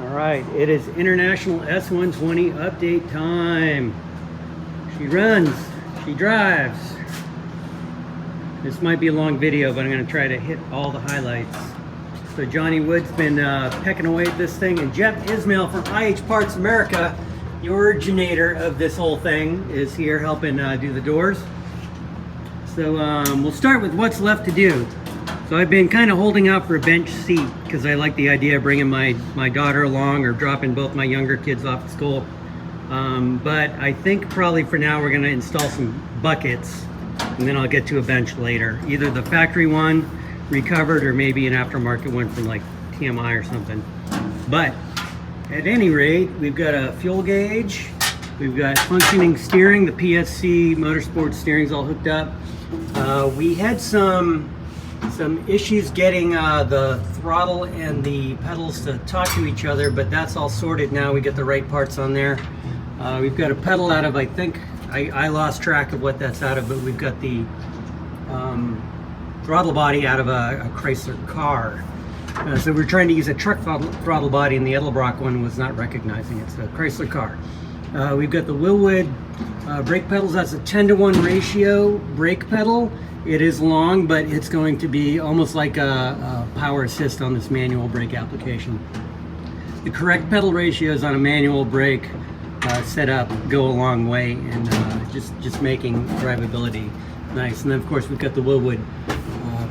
All right, it is International S120 update time. She runs, she drives. This might be a long video, but I'm going to try to hit all the highlights. So Johnny Wood's been pecking away at this thing, and Jeff Ismail from IH Parts America, the originator of this whole thing, is here helping do the doors. So we'll start with what's left to do. So I've been kind of holding out for a bench seat because I like the idea of bringing my daughter along or dropping both my younger kids off at school. But I think probably for now we're going to install some buckets, and then I'll get to a bench later. Either the factory one, recovered, or maybe an aftermarket one from like TMI or something. But at any rate, we've got a fuel gauge, we've got functioning steering, the PSC Motorsport steering's all hooked up. We had some issues getting the throttle and the pedals to talk to each other, but that's all sorted now. We got the right parts on there. We've got a pedal out of, I think, I lost track of what that's out of, but we've got the throttle body out of a Chrysler car. So we're trying to use a truck throttle body, and the Edelbrock one was not recognizing it. It's a Chrysler car. We've got the Willwood brake pedals. That's a 10-to-1 ratio brake pedal. It is long, but it's going to be almost like a power assist on this manual brake application. The correct pedal ratios on a manual brake setup go a long way in just making drivability nice. And then of course we've got the Willwood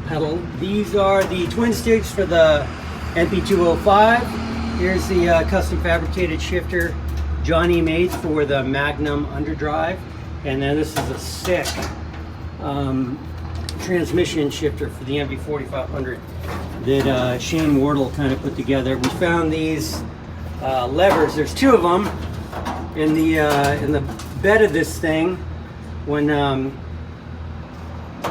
pedal. These are the twin sticks for the NP205. Here's the custom fabricated shifter Johnny made for the Magnum underdrive, and then this is a sick transmission shifter for the MV4500 that Shane Wardle kind of put together. We found these levers. There's two of them in the bed of this thing when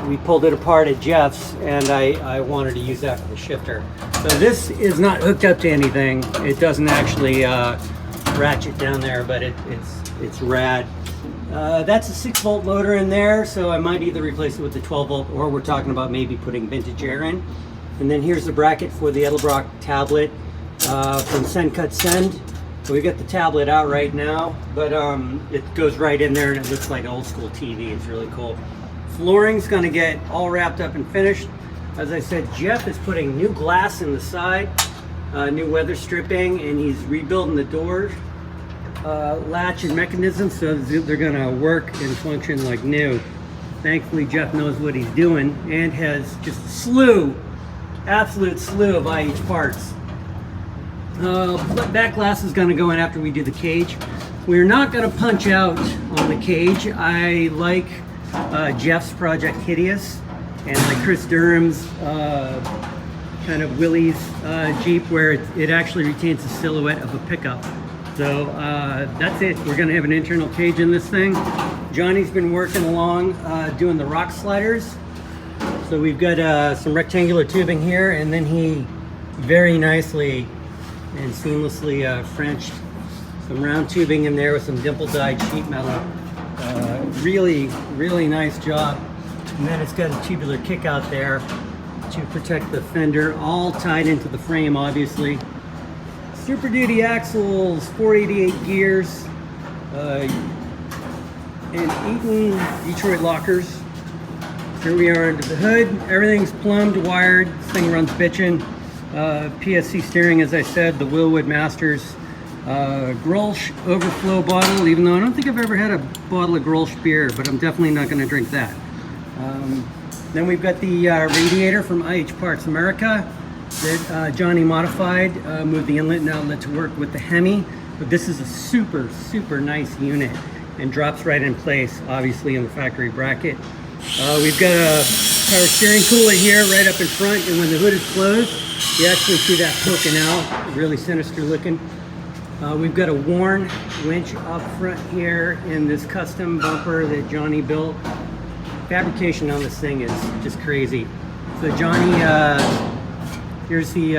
we pulled it apart at Jeff's, and I wanted to use that for the shifter. So this is not hooked up to anything. It doesn't actually ratchet down there, but it's rad. That's a 6-volt motor in there, so I might either replace it with the 12-volt, or we're talking about maybe putting vintage air in. And then here's the bracket for the Edelbrock tablet from Send Cut Send. So we got the tablet out right now, but it goes right in there, and it looks like an old school TV. It's really cool. Flooring's going to get all wrapped up and finished. As I said, Jeff is putting new glass in the side, new weather stripping, and he's rebuilding the doors. Latch and mechanism, so they're going to work and function like new. Thankfully, Jeff knows what he's doing and has just a slew, absolute slew of IH parts. Back glass is going to go in after we do the cage. We're not going to punch out on the cage. I like Jeff's Project Hideous and like Chris Durham's kind of Willys Jeep, where it actually retains the silhouette of a pickup. So that's it. We're going to have an internal cage in this thing. Johnny's been working along doing the rock sliders. So we've got some rectangular tubing here, and then he very nicely and seamlessly Frenched some round tubing in there with some dimple dyed sheet metal. Really, really nice job. And then it's got a tubular kick out there to protect the fender, all tied into the frame, obviously. Super Duty axles, 488 gears, and Eaton Detroit lockers. Here we are under the hood. Everything's plumbed, wired. This thing runs bitchin'. PSC steering, as I said, the Willwood Masters Grolsch overflow bottle, even though I don't think I've ever had a bottle of Grolsch beer, but I'm definitely not going to drink that. Then we've got the radiator from IH Parts America that Johnny modified, moved the inlet and outlet to work with the Hemi, but this is a super, super nice unit and drops right in place, obviously in the factory bracket. We've got a power steering cooler here right up in front, and when the hood is closed, you actually see that poking out, really sinister looking. We've got a Warn winch up front here in this custom bumper that Johnny built. Fabrication on this thing is just crazy. So Johnny, here's the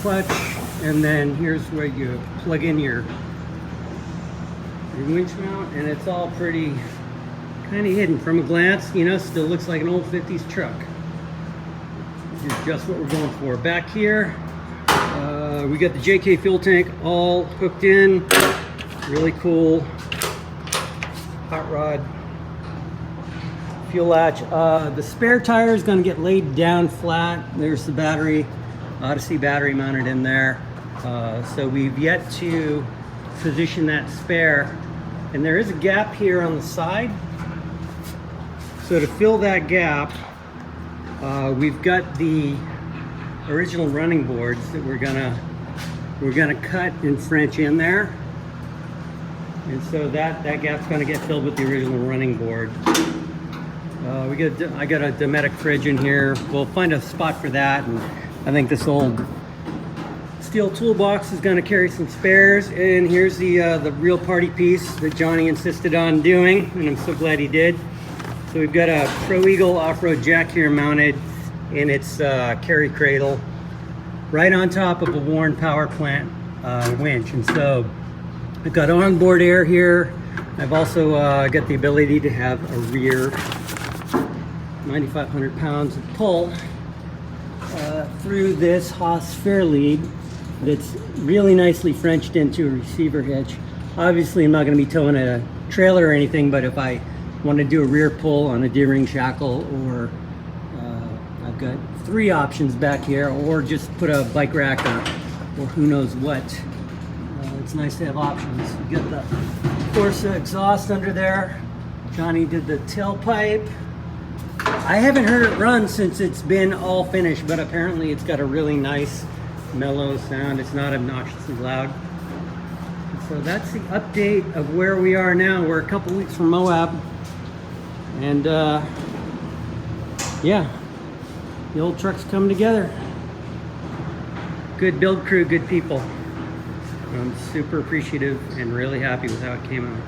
clutch, and then here's where you plug in your winch mount, and it's all pretty kind of hidden from a glance. You know, still looks like an old 50s truck. Which is just what we're going for. Back here, We got the JK fuel tank all hooked in. Really cool. Hot rod fuel latch. The spare tire is going to get laid down flat. There's the battery, Odyssey battery mounted in there. So we've yet to position that spare. And there is a gap here on the side. So to fill that gap, we've got the original running boards that we're gonna cut and French in there. And so that gap's gonna get filled with the original running board. I got a Dometic fridge in here. We'll find a spot for that, and I think this old steel toolbox is going to carry some spares. And here's the real party piece that Johnny insisted on doing, and I'm so glad he did. So we've got a Pro Eagle off-road jack here mounted in its carry cradle, right on top of a Warren power plant winch. And so I've got onboard air here. I've also got the ability to have a rear 9,500 pounds of pull through this Haas fair lead that's really nicely Frenched into a receiver hitch. Obviously, I'm not going to be towing a trailer or anything, but if I want to do a rear pull on a D-ring shackle, or I've got 3 options back here, or just put a bike rack or who knows what. It's nice to have options. You got the Corsa exhaust under there. Johnny did the tailpipe. I haven't heard it run since it's been all finished, but apparently it's got a really nice mellow sound. It's not obnoxiously loud. And so that's the update of where we are now. We're a couple weeks from Moab, and yeah, the old truck's come together. Good build crew, good people. I'm super appreciative and really happy with how it came out.